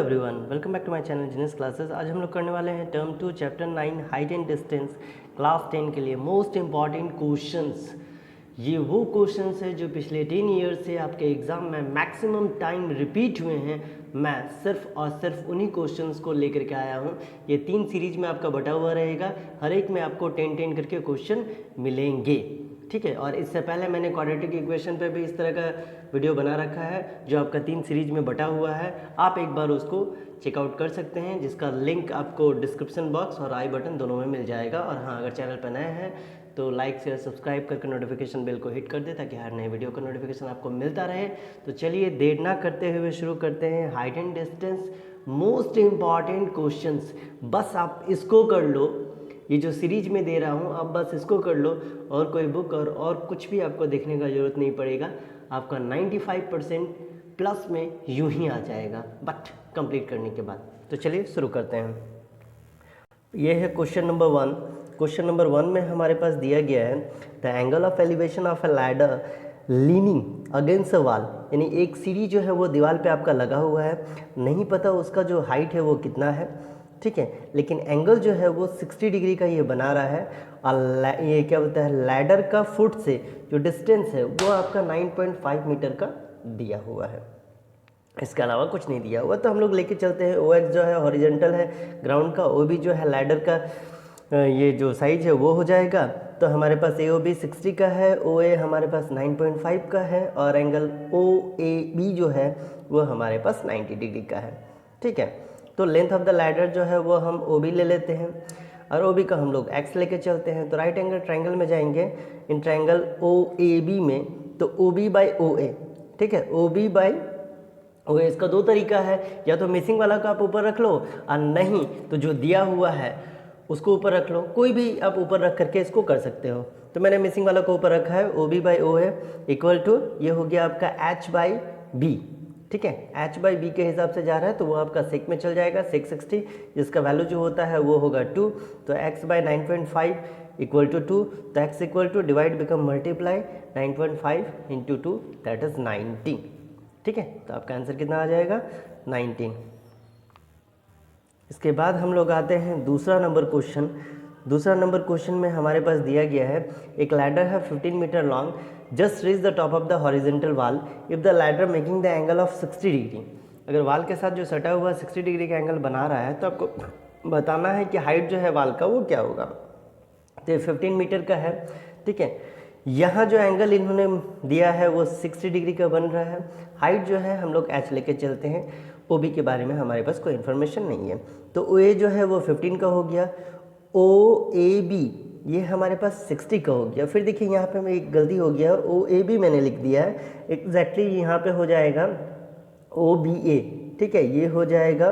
Everyone, welcome back to my channel genius classes. आज हम लोग करने वाले हैं term 2 chapter 9 height and distance class 10 के लिए मोस्ट इम्पॉर्टेंट क्वेश्चंस। ये वो क्वेश्चंस है जो पिछले 10 ईयर से आपके एग्जाम में मैक्सिमम टाइम रिपीट हुए हैं। मैं सिर्फ और सिर्फ उन्हीं क्वेश्चंस को लेकर के आया हूँ। ये 3 सीरीज में आपका बटा हुआ रहेगा, हर एक में आपको 10 करके क्वेश्चन मिलेंगे, ठीक है। और इससे पहले मैंने क्वाड्रेटिक इक्वेशन पे भी इस तरह का वीडियो बना रखा है जो आपका 3 सीरीज में बटा हुआ है। आप एक बार उसको चेकआउट कर सकते हैं, जिसका लिंक आपको डिस्क्रिप्शन बॉक्स और आई बटन दोनों में मिल जाएगा। और हाँ, अगर चैनल पर नए हैं तो लाइक शेयर सब्सक्राइब करके नोटिफिकेशन बेल को हिट कर दे ताकि हर नए वीडियो का नोटिफिकेशन आपको मिलता रहे। तो चलिए देर ना करते हुए शुरू करते हैं। Height and distance most important questions, बस आप इसको कर लो। ये जो सीरीज में दे रहा हूँ आप बस इसको कर लो, और कोई बुक और कुछ भी आपको देखने का ज़रूरत नहीं पड़ेगा। आपका 95% प्लस में यूं ही आ जाएगा बट कंप्लीट करने के बाद। तो चलिए शुरू करते हैं। ये है क्वेश्चन नंबर 1। क्वेश्चन नंबर 1 में हमारे पास दिया गया है the angle of elevation of a ladder leaning against a wall, यानी एक सीढ़ी जो है वो दीवार पे आपका लगा हुआ है, नहीं पता उसका जो हाइट है वो कितना है, ठीक है, लेकिन एंगल जो है वो 60 डिग्री का ये बना रहा है। और ये क्या बोलता है, लैडर का फुट से जो डिस्टेंस है वो आपका 9.5 मीटर का दिया हुआ है, इसके अलावा कुछ नहीं दिया हुआ। तो हम लोग लेके चलते हैं OX जो है हॉरिजेंटल है ग्राउंड का, OB जो है लैडर का ये जो साइज है वो हो जाएगा। तो हमारे पास AOB 60 का है, OA हमारे पास 9.5 का है, और एंगल OAB जो है वो हमारे पास 90 डिग्री का है, ठीक है। तो लेंथ ऑफ द लैडर जो है वो हम OB ले लेते हैं, और OB का हम लोग X लेके चलते हैं। तो राइट एंगल ट्रायंगल में जाएंगे, इन ट्रायंगल OAB में, तो OB बाई OA, ठीक है, OB बाई OA। इसका दो तरीका है, या तो मिसिंग वाला को आप ऊपर रख लो, और नहीं तो जो दिया हुआ है उसको ऊपर रख लो। कोई भी आप ऊपर रख करके इसको कर सकते हो। तो मैंने मिसिंग वाला को ऊपर रखा है, OB by OA equal to ये हो गया आपका H बाई B, ठीक है। H बाई B के हिसाब से जा रहा है तो वो आपका सेक में चल जाएगा, सेक 60, जिसका वैल्यू जो होता है वो होगा 2। तो x बाई 9.5 इक्वल टू 2, तो x equal to divide become multiply 9.5 into 2 that is 19, ठीक है। तो आपका आंसर कितना आ जाएगा, 19। इसके बाद हम लोग आते हैं दूसरा नंबर क्वेश्चन। दूसरा नंबर क्वेश्चन में हमारे पास दिया गया है एक लैडर है 15 meter long, just reach the top of the horizontal wall if the ladder making the angle of 60 degree. अगर वाल के साथ जो सटा हुआ 60 डिग्री का एंगल बना रहा है तो आपको बताना है कि हाइट जो है वाल का वो क्या होगा। तो ये 15 मीटर का है, ठीक है। यहाँ जो एंगल इन्होंने दिया है वो 60 डिग्री का बन रहा है। हाइट जो है हम लोग H लेके चलते हैं, OB के बारे में हमारे पास कोई इन्फॉर्मेशन नहीं है। तो OA जो है वो 15 का हो गया, OAB ये हमारे पास 60 का हो गया। फिर देखिए यहाँ पे मैं एक गलती हो गया, OAB मैंने लिख दिया है, एग्जैक्टली यहाँ पे हो जाएगा OBA, ठीक है, ये हो जाएगा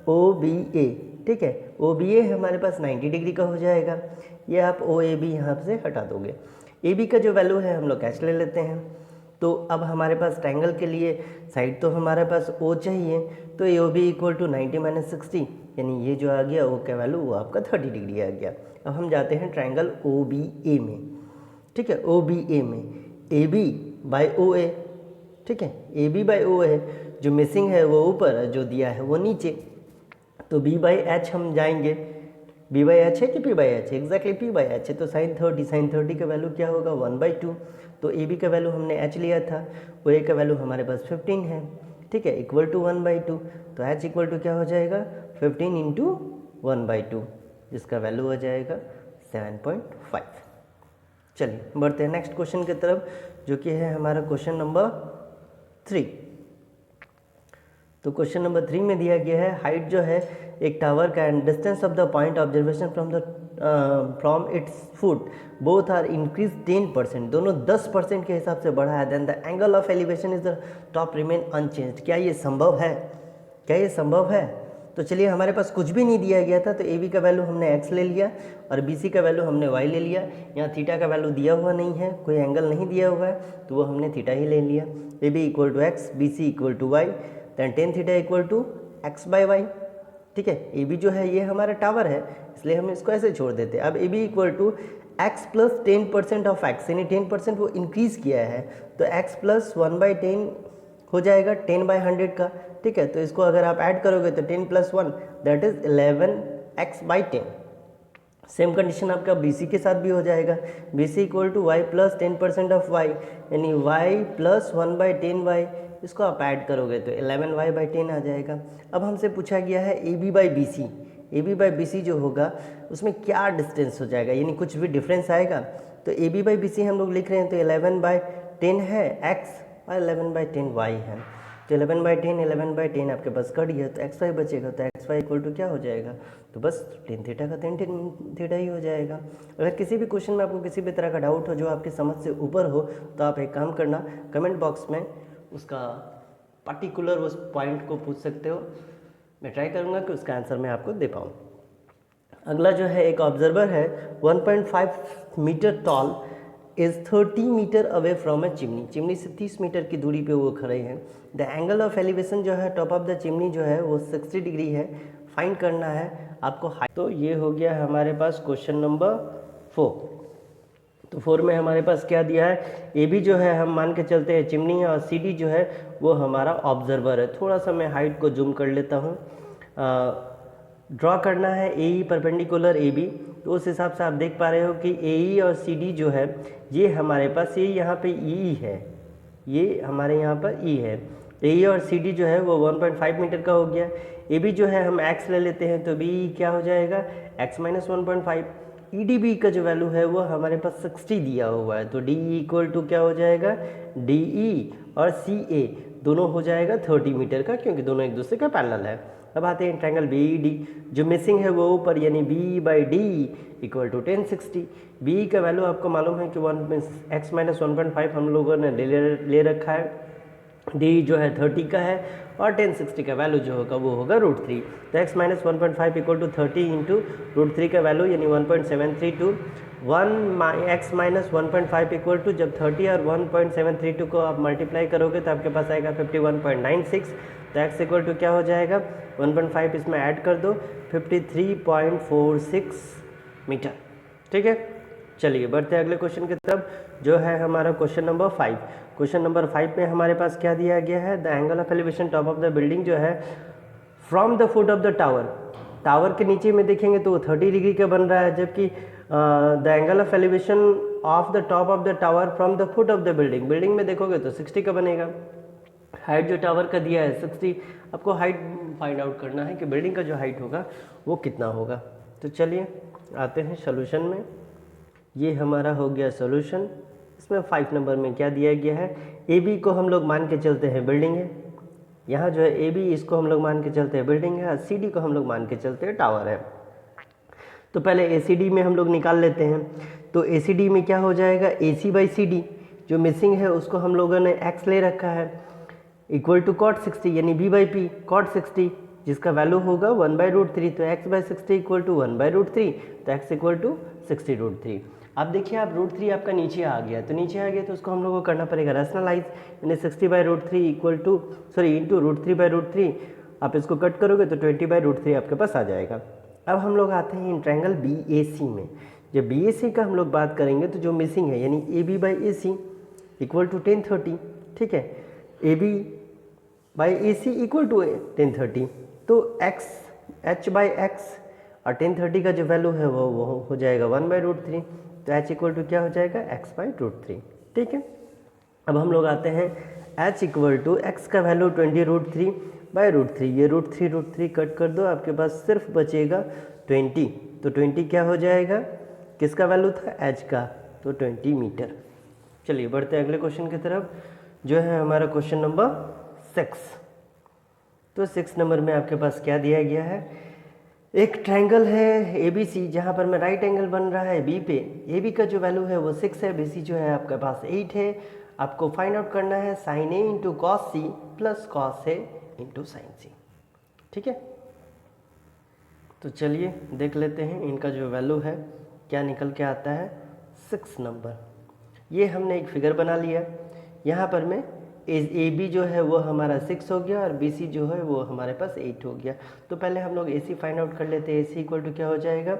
OBA, ठीक है। OBA हमारे पास 90 डिग्री का हो जाएगा, ये आप OAB यहाँ से हटा दोगे। AB का जो वैल्यू है हम लोग H ले लेते हैं। तो अब हमारे पास ट्रायंगल के लिए साइड तो हमारे पास O चाहिए, तो AOB इक्वल टू 90 माइनस 60, यानी ये जो आ गया O का वैल्यू वो आपका 30 डिग्री आ गया। अब हम जाते हैं ट्रायंगल OBA में, ठीक है, OBA में AB बाई OA, ठीक है, AB बाई OA जो मिसिंग है वो ऊपर, जो दिया है वो नीचे। तो B बाई H हम जाएंगे, B बाई एच है कि P बाई एच है, एग्जैक्टली P बाई एच है। तो साइन 30 का वैल्यू क्या होगा, 1/2। तो AB का वैल्यू हमने H लिया था, OA का वैल्यू हमारे पास 15 है, ठीक है, इक्वल टू 1/2। तो H इक्वल टू क्या हो जाएगा, 15 इंटू 1/2, जिसका वैल्यू हो जाएगा 7.5। चलिए बढ़ते हैं नेक्स्ट क्वेश्चन की तरफ, जो कि है हमारा क्वेश्चन नंबर 3। तो क्वेश्चन नंबर 3 में दिया गया है हाइट जो है एक टावर का and distance of the point observation from its foot both are increase 10%, दोनों 10% के हिसाब से बढ़ा है। Then the angle of elevation is the top remain unchanged. क्या ये संभव है, क्या ये संभव है? तो चलिए, हमारे पास कुछ भी नहीं दिया गया था, तो AB का वैल्यू हमने X ले लिया और BC का वैल्यू हमने Y ले लिया। यहाँ थीटा का वैल्यू दिया हुआ नहीं है, कोई एंगल नहीं दिया हुआ है, तो वो हमने थीटा ही ले लिया। AB equal to X, BC equal to Y, then tan theta equal to X by Y, ठीक है। AB जो है ये हमारा टावर है, इसलिए हम इसको ऐसे छोड़ देते हैं। अब AB equal to x plus 10% of x, यानी 10% वो इंक्रीज़ किया है, तो x प्लस 1/10 हो जाएगा 10/100 का, ठीक है। तो इसको अगर आप ऐड करोगे तो 10 + 1 that is 11x/10। Same condition आपका BC के साथ भी हो जाएगा। BC = y + 10% ऑफ y, यानी y + 1/10y। इसको आप ऐड करोगे तो 11y/10 आ जाएगा। अब हमसे पूछा गया है AB/BC। AB/BC जो होगा उसमें क्या डिस्टेंस हो जाएगा, यानी कुछ भी डिफरेंस आएगा। तो AB/BC हम लोग लिख रहे हैं तो 11/10 है x और 11/10y है। तो 11/10 11/10 आपके पास कट गया तो xy बचेगा। तो xy = क्या हो जाएगा, तो बस tan थीटा का tan थीटा ही हो जाएगा। अगर किसी भी क्वेश्चन में आपको किसी भी तरह का डाउट हो जो आपकी समझ से ऊपर हो तो आप एक काम करना, कमेंट बॉक्स में उसका पर्टिकुलर उस पॉइंट को पूछ सकते हो। मैं ट्राई करूँगा कि उसका आंसर मैं आपको दे पाऊँ। अगला जो है एक ऑब्जर्वर है 1.5 meter tall is 30 meter away from a chimney. Chimney से 30 मीटर की दूरी पे वो खड़े हैं। द एंगल ऑफ एलिवेशन जो है टॉप ऑफ द चिमनी जो है वो 60 डिग्री है। फाइंड करना है आपको हाइट। तो ये हो गया हमारे पास क्वेश्चन नंबर 4। तो 4 में हमारे पास क्या दिया है, ए बी जो है हम मान के चलते हैं चिमनी है और सी डी जो है वो हमारा ऑब्जर्वर है। थोड़ा सा मैं हाइट को जूम कर लेता हूँ। ड्रॉ करना है ए ई परपेंडिकुलर ए बी। तो उस हिसाब से आप देख पा रहे हो कि ए ई और सी डी जो है ये हमारे पास, ये यहाँ पे ई है, ये हमारे यहाँ पर ई है। ए ई और सी डी जो है वो 1.5 मीटर का हो गया। ए बी जो है हम एक्स ले लेते हैं तो बी क्या हो जाएगा, x - 1.5। ई डी बी का जो वैल्यू है वो हमारे पास 60 दिया हुआ है। तो डी = क्या हो जाएगा, डी ई और सी ए दोनों हो जाएगा 30 मीटर का, क्योंकि दोनों एक दूसरे का पैरेलल है। अब आते हैं ट्रायंगल बी डी। जो मिसिंग है वो ऊपर, यानी B/D = 1060। बी का वैल्यू आपको मालूम है कि x - 1.5 हम लोगों ने ले रखा है। डी जो है 30 का है और 1060 का वैल्यू जो होगा वो होगा √3। तो x - 1.5 = 30 इंटू √3 का वैल्यू यानी 1.732। x - 1.5 = जब 30 और 1.732 को आप मल्टीप्लाई करोगे तो आपके पास आएगा 51.96। तो x = क्या हो जाएगा, 1.5 इसमें ऐड कर दो, 53.46 मीटर। ठीक है, चलिए बढ़ते हैं अगले क्वेश्चन की तरफ, जो है हमारा क्वेश्चन नंबर 5। क्वेश्चन नंबर 5 में हमारे पास क्या दिया गया है, the angle of elevation top of the building जो है from the foot of the tower. Tower के नीचे में देखेंगे तो 30 डिग्री का बन रहा है, जबकि the angle of elevation of the top of the tower from the foot of the building, building में देखोगे तो 60 का बनेगा। हाइट जो टावर का दिया है 60, आपको हाइट फाइंड आउट करना है कि बिल्डिंग का जो हाइट होगा वो कितना होगा। तो चलिए आते हैं सोल्यूशन में। ये हमारा हो गया सोल्यूशन। इसमें 5 नंबर में क्या दिया गया है, ए बी को हम लोग मान के चलते हैं बिल्डिंग है। यहाँ जो है ए बी, इसको हम लोग मान के चलते हैं बिल्डिंग है, और सी डी को हम लोग मान के चलते हैं टावर है। तो पहले ए सी डी में हम लोग निकाल लेते हैं। तो ए सी डी में क्या हो जाएगा, ए सी/सी डी जो मिसिंग है उसको हम लोगों ने एक्स ले रखा है, इक्वल टू cot 60 यानी b/p cot 60, जिसका वैल्यू होगा 1/√3। तो x/60 = 1/√3। तो x = 60√3। अब देखिए आप √3 आपका नीचे आ गया, तो नीचे आ गया तो उसको हम लोगों को करना पड़ेगा रैशनलाइज, यानी 60/√3 इंटू √3/√3। आप इसको कट करोगे तो 20/√3 आपके पास आ जाएगा। अब हम लोग आते हैं इन ट्रायंगल BAC में। जब BAC का हम लोग बात करेंगे तो जो मिसिंग है यानी AB/AC = 1030। ठीक है, AB/AC = 1030। तो H/x और 1030 का जो वैल्यू है वो हो जाएगा 1/√3। तो H = क्या हो जाएगा, x/√3। ठीक है, अब हम लोग आते हैं H = x का वैल्यू 20√3/√3। ये √3 कट कर दो, आपके पास सिर्फ बचेगा 20। तो 20 क्या हो जाएगा, किसका वैल्यू था, H का, तो 20 मीटर। चलिए बढ़ते हैं अगले क्वेश्चन की तरफ, जो है हमारा क्वेश्चन नंबर 6। तो 6 नंबर में आपके पास क्या दिया गया है, एक ट्रायंगल है ABC जहाँ पर में राइट एंगल बन रहा है B पे। AB का जो वैल्यू है वो 6 है, BC जो है आपके पास 8 है। आपको फाइंड आउट करना है sin A × cos C + cos A × sin C। ठीक है, तो चलिए देख लेते हैं इनका जो वैल्यू है क्या निकल के आता है। 6 नंबर, ये हमने एक फिगर बना लिया। यहाँ पर में AB जो है वो हमारा 6 हो गया और BC जो है वो हमारे पास 8 हो गया। तो पहले हम लोग AC फाइंड आउट कर लेते हैं। AC = क्या हो जाएगा,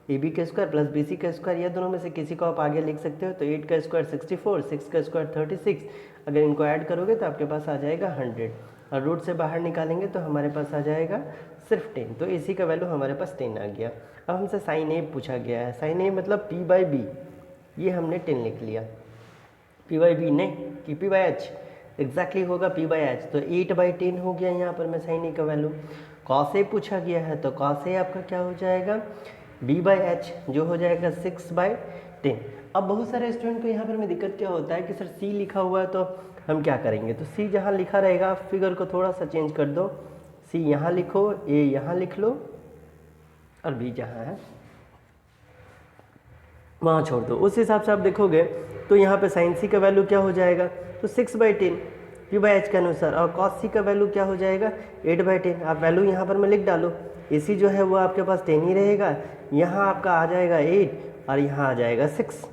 ए बी का स्क्वायर प्लस बी सी का स्क्वायर, या दोनों में से किसी को आप आगे लिख सकते हो। तो 8 का स्क्वायर 64, 6 का स्क्वायर 36, अगर इनको ऐड करोगे तो आपके पास आ जाएगा 100, और रूट से बाहर निकालेंगे तो हमारे पास आ जाएगा सिर्फ 10। तो इसी का वैल्यू हमारे पास 10 आ गया। अब हमसे साइन ए पूछा गया है। साइन ए मतलब पी बाई बी, ये हमने 10 लिख लिया। पी बाई बी नहीं कि पी बाई एच, एग्जैक्टली होगा पी बाई एच। तो 8/10 हो गया यहाँ पर में साइन ए का वैल्यू। कॉस ए पूछा गया है, तो कॉस ए आपका क्या हो जाएगा, बी बाई एच, जो हो जाएगा 6/10। अब बहुत सारे स्टूडेंट को यहाँ पर में दिक्कत क्या होता है कि सर सी लिखा हुआ है तो हम क्या करेंगे। तो सी जहाँ लिखा रहेगा आप फिगर को थोड़ा सा चेंज कर दो, सी यहाँ लिखो, ए यहाँ लिख लो, और बी जहाँ है वहाँ छोड़ दो। उस हिसाब से आप देखोगे तो यहाँ पे साइन सी का वैल्यू क्या हो जाएगा, तो 6/10 पी बाई एच के अनुसार, और कॉस सी का वैल्यू क्या हो जाएगा 8/10। आप वैल्यू यहाँ पर मैं लिख डालो, ए सी जो है वो आपके पास 10 ही रहेगा, यहाँ आपका आ जाएगा 8 और यहाँ आ जाएगा 6।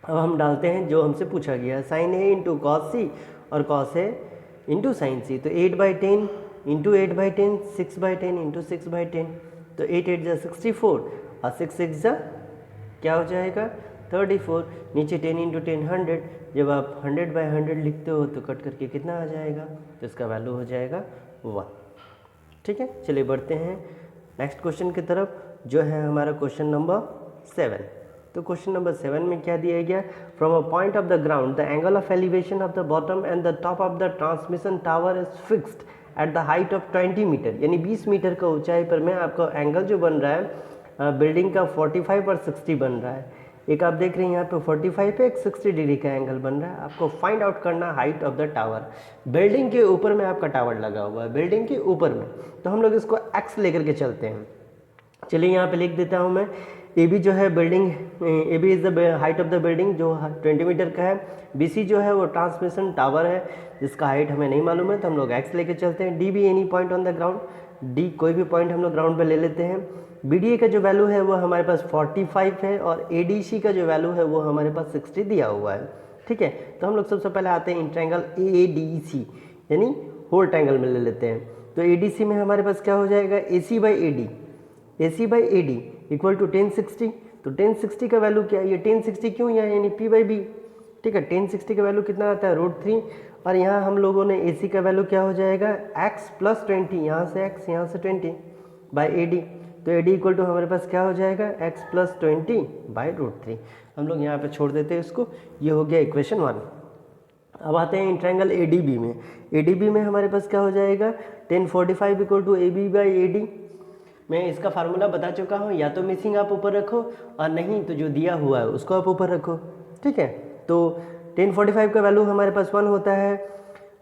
अब हम डालते हैं जो हमसे पूछा गया, साइन ए इंटू कॉस सी और कॉस ए इंटू साइन सी। तो 8/10 इंटू 8/10, 6/10 इंटू 6/10, तो 8 8 64 और 6 6 क्या हो जाएगा 34। नीचे 10 इंटू 10 100, जब आप 100/100 लिखते हो तो कट करके कितना आ जाएगा, तो इसका वैल्यू हो जाएगा 1। ठीक है, चलिए बढ़ते हैं नेक्स्ट क्वेश्चन की तरफ, जो है हमारा क्वेश्चन नंबर 7। तो क्वेश्चन नंबर 7 में क्या दिया गया, from a point of the ground the angle of elevation of the bottom and the top of the transmission tower is fixed at the height of 20 meter, यानी 20 metre का ऊंचाई पर में आपका एंगल जो बन रहा है बिल्डिंग का 45 और 60 बन रहा है। एक आप देख रहे हैं यहाँ पे 45 पे एक 60 डिग्री का एंगल बन रहा है। आपको फाइंड आउट करना height of the tower. Building के ऊपर में आपका टावर लगा हुआ है, बिल्डिंग के ऊपर में, तो हम लोग इसको एक्स लेकर के चलते हैं। चलिए यहाँ पे लिख देता हूँ मैं, ए बी जो है building, A B is the height of the building जो 20 मीटर का है, बी सी जो है वो ट्रांसमिशन टावर है जिसका हाइट हमें नहीं मालूम है, तो हम लोग एक्स लेके चलते हैं। D be any point on the ground, D कोई भी पॉइंट हम लोग ग्राउंड पे ले लेते हैं। बी डी ए का जो वैल्यू है वो हमारे पास 45 है, और ए डी सी का जो वैल्यू है वो हमारे पास 60 दिया हुआ है। ठीक है, तो हम लोग सबसे पहले आते हैं इन ट्रायंगल ए डी सी, यानी होल ट्रायंगल में ले लेते हैं। तो ए डी सी में हमारे पास क्या हो जाएगा, A C by A D, A C by A D equal to 1060। तो 1060 का वैल्यू क्या है, ये 1060 क्यों है, यानी पी बाई बी। ठीक है, 1060 का वैल्यू कितना आता है, √3, और यहाँ हम लोगों ने ए सी का वैल्यू क्या हो जाएगा, x प्लस 20, यहाँ से x यहाँ से 20 बाई ए डी। तो ए डी इक्वल टू हमारे पास क्या हो जाएगा, x प्लस 20 बाई √3। हम लोग यहाँ पे छोड़ देते हैं इसको, ये हो गया इक्वेशन 1। अब आते हैं इन ट्रायंगल ए डी बी में। ए डी बी में हमारे पास क्या हो जाएगा, 1045 equal to A B by A D. मैं इसका फार्मूला बता चुका हूँ, या तो मिसिंग आप ऊपर रखो, और नहीं तो जो दिया हुआ है उसको आप ऊपर रखो। ठीक है, तो 1045 का वैल्यू हमारे पास 1 होता है,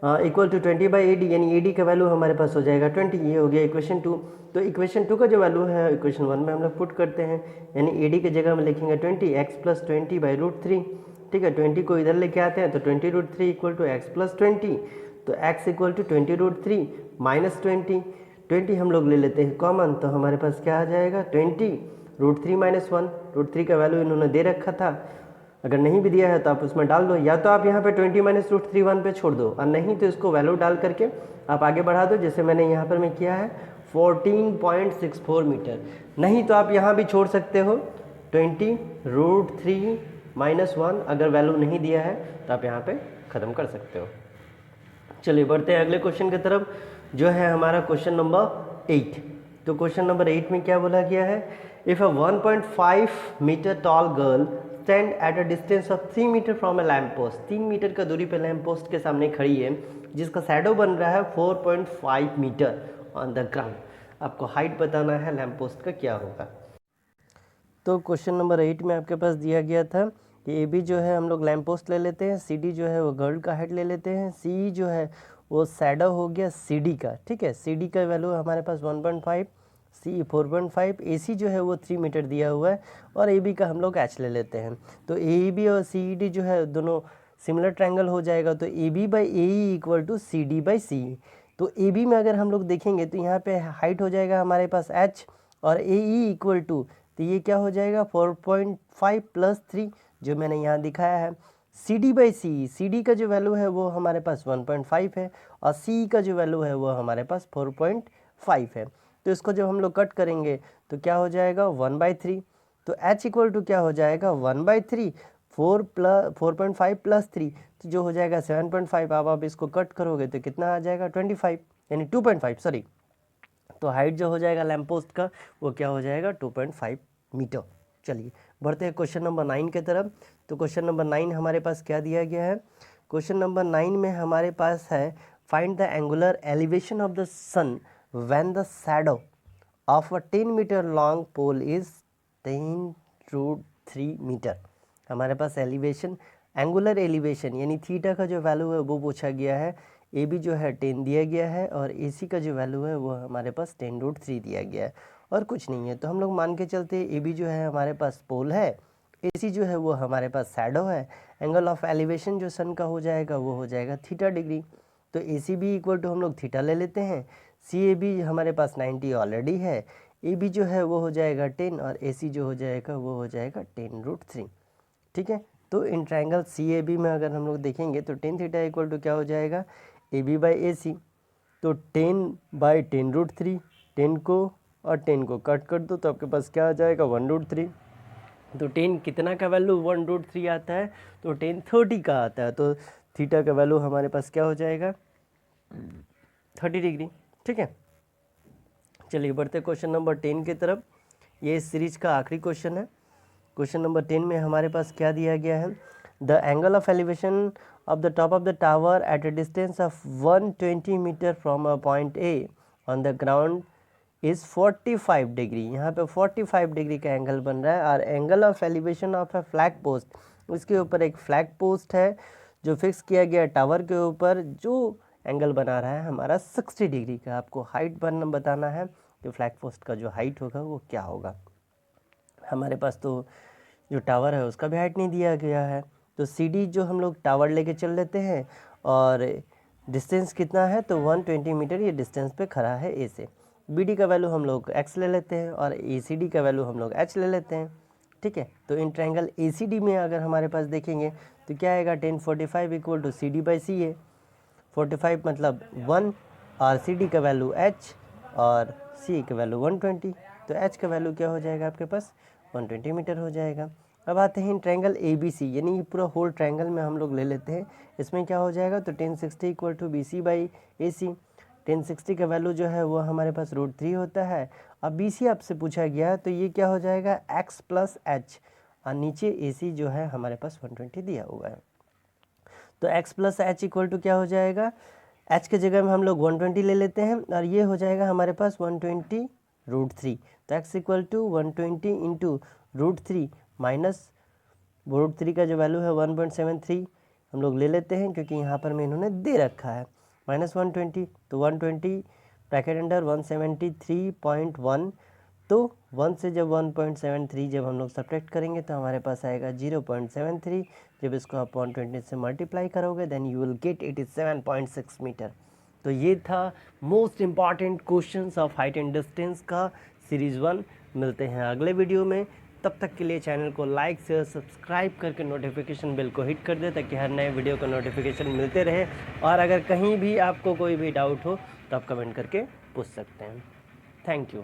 equal to 20 by A D, यानी ए डी का वैल्यू हमारे पास हो जाएगा 20। ये हो गया इक्वेशन 2। तो इक्वेशन 2 का जो वैल्यू है इक्वेशन 1 में हम लोग पुट करते हैं, यानी ए डी की जगह में लिखेंगे 20, x प्लस 20 बाई √3। ठीक है, 20 को इधर लेके आते हैं, तो 20√3 इक्वल टू एक्स प्लस 20, तो x इक्वल टू 20√3 माइनस 20 हम लोग ले लेते हैं कॉमन, तो हमारे पास क्या आ जाएगा 20 √3 माइनस 1। √3 का वैल्यू इन्होंने दे रखा था, अगर नहीं भी दिया है तो आप उसमें डाल दो, या तो आप यहाँ पे 20 माइनस √3 1 पे छोड़ दो, और नहीं तो इसको वैल्यू डाल करके आप आगे बढ़ा दो, जैसे मैंने यहाँ पर मैं किया है 14.64 मीटर। नहीं तो आप यहाँ भी छोड़ सकते हो 20 √3 माइनस 1, अगर वैल्यू नहीं दिया है तो आप यहाँ पे ख़त्म कर सकते हो। चलिए बढ़ते हैं अगले क्वेश्चन की तरफ, जो है हमारा क्वेश्चन नंबर 8। तो क्वेश्चन नंबर 8 में क्या बोला गया है, if a 1.5 meter tall girl stand at a distance of 3 meter from a lamp post, 3 meter का दूरी पे लैम्प पोस्ट के सामने खड़ी है, जिसका शैडो बन रहा है 4.5 मीटर ऑन द ग्राउंड। आपको हाइट बताना है लैम्प पोस्ट का क्या होगा। तो क्वेश्चन नंबर 8 में आपके पास दिया गया था कि ए बी जो है हम लोग लैम्प पोस्ट ले लेते हैं, सी डी जो है वो गर्ल का हाइट ले लेते हैं, सी जो है वो शैडो हो गया सी डी का। ठीक है, सी डी का वैल्यू हमारे पास 1.5, सी 4.5, ए सी जो है वो 3 मीटर दिया हुआ है, और ए बी का हम लोग एच ले लेते हैं। तो ए बी और सी डी जो है दोनों सिमिलर ट्रायंगल हो जाएगा, तो A B by A E equal to C D by C. तो ए बी में अगर हम लोग देखेंगे तो यहाँ पे हाइट हो जाएगा हमारे पास एच, और ए ई इक्वल टू, तो ये क्या हो जाएगा 4.5 प्लस 3 जो मैंने यहाँ दिखाया है। C D by C, C D का जो वैल्यू है वो हमारे पास 1.5 है, और सी का जो वैल्यू है वो हमारे पास 4.5 है। तो इसको जब हम लोग कट करेंगे तो क्या हो जाएगा 1/3। तो h इक्वल टू क्या हो जाएगा 1/3, 4.5 प्लस 3 तो जो हो जाएगा 7.5। अब आप इसको कट करोगे तो कितना आ जाएगा 25 यानी 2.5 सॉरी। तो हाइट जो हो जाएगा लैम्प पोस्ट का वो क्या हो जाएगा 2.5 मीटर। चलिए बढ़ते हैं क्वेश्चन नंबर 9 के तरफ। तो क्वेश्चन नंबर 9 हमारे पास क्या दिया गया है। क्वेश्चन नंबर 9 में हमारे पास है find the angular elevation of the sun when the shadow of a 10 meter long pole is 10√3 meter. हमारे पास एलिवेशन एंगुलर एलिवेशन यानी थीटा का जो वैल्यू है वो पूछा गया है। ए बी जो है 10 दिया गया है और ए सी का जो वैल्यू है वो हमारे पास 10√3 दिया गया है और कुछ नहीं है। तो हम लोग मान के चलते ए बी जो है हमारे पास पोल है, ए सी जो है वो हमारे पास शैडो है। एंगल ऑफ एलिवेशन जो सन का हो जाएगा वो हो जाएगा थीटा डिग्री। तो ए सी बी इक्वल टू हम लोग थीटा ले लेते हैं। सी ए बी हमारे पास 90 ऑलरेडी है। ए बी जो है वो हो जाएगा 10 और ए सी जो हो जाएगा वो हो जाएगा 10√3। ठीक है। तो in triangle C A B में अगर हम लोग देखेंगे तो टेन थीटा इक्वल टू क्या हो जाएगा ए बी बाई ए सी। तो 10/10√3, 10 को और 10 को कट कर दो तो आपके पास क्या आ जाएगा 1√3। तो 10 कितना का वैल्यू 1√3 आता है तो 10 30 का आता है। तो थीटा का वैल्यू हमारे पास क्या हो जाएगा 30 डिग्री। ठीक है। चलिए बढ़ते क्वेश्चन नंबर 10 की तरफ। ये इस सीरीज का आखिरी क्वेश्चन है। क्वेश्चन नंबर 10 में हमारे पास क्या दिया गया है। The angle of elevation of the top of the tower at a distance of 120 meter from a point A on the ground is 45 degree. यहाँ पे 45 डिग्री का एंगल बन रहा है। और angle of elevation of a flag post, उसके ऊपर एक फ्लैग पोस्ट है जो फिक्स किया गया टावर के ऊपर, जो एंगल बना रहा है हमारा 60 डिग्री का। आपको हाइट बताना है कि फ्लैग पोस्ट का जो हाइट होगा वो क्या होगा। हमारे पास तो जो टावर है उसका भी हाइट नहीं दिया गया है। तो सी डी जो हम लोग टावर लेके चल लेते हैं और डिस्टेंस कितना है तो 120 मीटर ये डिस्टेंस पे खड़ा है ए से। बी डी का वैल्यू हम लोग एक्स ले लेते हैं और ए सी डी का वैल्यू हम लोग एच ले लेते हैं। ठीक है। तो इन ट्रायंगल ए सी डी में अगर हमारे पास देखेंगे तो क्या आएगा 1045 equal to C D by C A. 45 मतलब 1 और सी डी का वैल्यू एच और सी का वैल्यू 120। तो एच का वैल्यू क्या हो जाएगा आपके पास 120 मीटर हो जाएगा। अब आते हैं ट्रायंगल ए बी सी यानी ये पूरा होल ट्रायंगल में हम लोग ले लेते हैं। इसमें क्या हो जाएगा तो 1060 equal to B C by A C. 1060 का वैल्यू जो है वो हमारे पास √3 होता है। अब बी सी आपसे पूछा गया तो ये क्या हो जाएगा एक्स प्लस एच और नीचे ए सी जो है हमारे पास 120 दिया हुआ है। तो X plus H equal to क्या हो जाएगा, एच के जगह में हम लोग 120 ले लेते हैं और ये हो जाएगा हमारे पास 120√3। तो X equal to 120 into √3 minus √3 का जो वैल्यू है 1.73 हम लोग ले लेते हैं क्योंकि यहाँ पर में इन्होंने दे रखा है माइनस 120। तो 120 ब्रैकेट अंडर 173.1। तो 1 से जब 1.73 जब हम लोग सब्ट्रैक्ट करेंगे तो हमारे पास आएगा 0.73। जब इसको आप 120 से मल्टीप्लाई करोगे then you will get 87.6 meter. तो ये था most important questions of height and distance का सीरीज़ 1। मिलते हैं अगले वीडियो में। तब तक के लिए चैनल को लाइक शेयर सब्सक्राइब करके नोटिफिकेशन बेल को हिट कर दे ताकि हर नए वीडियो का नोटिफिकेशन मिलते रहे। और अगर कहीं भी आपको कोई भी डाउट हो तो आप कमेंट करके पूछ सकते हैं। Thank you.